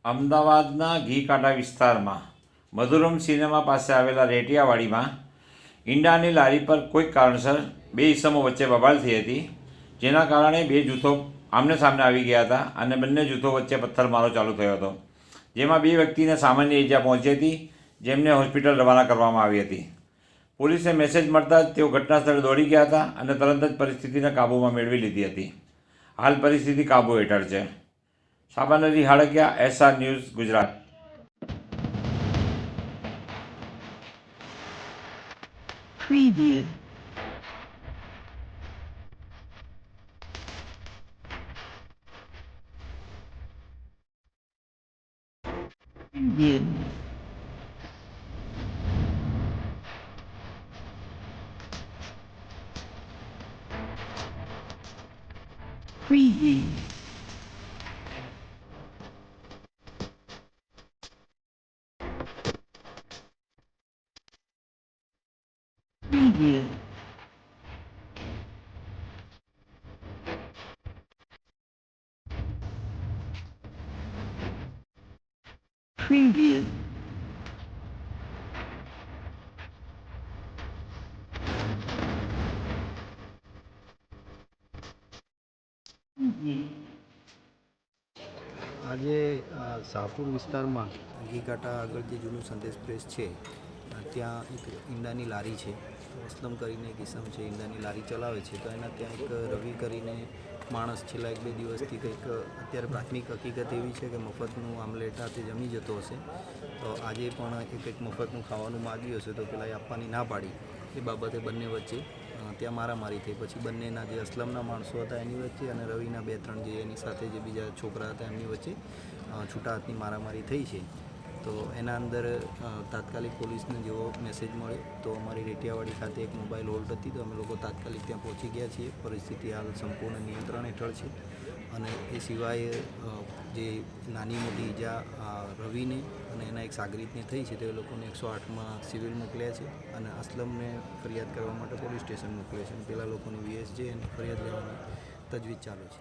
અમદાવાદના ઘીકાંટા વિસ્તારમાં મધુરમ સિનેમા પાસે આવેલા રેટિયાવાડીમાં ઈંડાની લારી પર કોઈક કારણસર બે ઈસમો વચ્ચે બબાલ થઈ હતી, જેના કારણે બે જૂથો આમને સામને આવી ગયા હતા અને બંને જૂથો વચ્ચે પથ્થરમારો ચાલુ થયો હતો, જેમાં બે વ્યક્તિને સામાન્ય ઈજા પહોંચી હતી, જેમને હોસ્પિટલ રવાના કરવામાં આવી હતી. પોલીસે મેસેજ મળતા જ તેઓ ઘટના સ્થળે દોડી ગયા હતા અને તરત જ પરિસ્થિતિને કાબૂમાં મેળવી લીધી હતી. હાલ પરિસ્થિતિ કાબૂ હેઠળ છે. સાબરમતી હાડકિયા, SR news, Gujarat. Preview. Preview. Preview. Preview. Preview. આજે શાહપુર વિસ્તારમાં ઘીકાંટા આગળ જે જૂનું સંદેશ પ્રેસ છે ત્યાં એક ઈંડાની લારી છે. અસલમ કરીને એક ઇસમ છે, ઈંડાની લારી ચલાવે છે. તો એના ત્યાં એક રવિ કરીને માણસ છેલ્લા 1-2 દિવસથી કંઈક અત્યારે પ્રાથમિક હકીકત એવી છે કે મફતનું આમલેટ તે જમી જતો હશે. તો આજે પણ એ કંઈક મફતનું ખાવાનું માગ્યું હશે તો પેલા આપવાની ના પાડી. એ બાબતે બંને વચ્ચે ત્યાં મારામારી થઈ. પછી બંનેના જે અસલમના માણસો હતા એની વચ્ચે અને રવિના 2-3 જે એની સાથે જે બીજા છોકરા હતા એમની વચ્ચે છૂટા હાથની મારામારી થઈ છે. તો એના અંદર તાત્કાલિક પોલીસને જેવો મેસેજ મળ્યો તો અમારી રેટિયાવાડી ખાતે એક મોબાઈલ હોલ્ટ હતી, તો અમે લોકો તાત્કાલિક ત્યાં પહોંચી ગયા છીએ. પરિસ્થિતિ હાલ સંપૂર્ણ નિયંત્રણ હેઠળ છે. અને એ સિવાય જે નાની મોટી ઈજા રવિને અને એના એક સાગરીતને થઈ છે તો એ લોકોને 108માં સિવિલ મોકલ્યા છે અને અસલમને ફરિયાદ કરવા માટે પોલીસ સ્ટેશન મોકલ્યા છે. અને પેલા લોકોની VSJ અને ફરિયાદ લેવાની તજવીજ ચાલુ છે.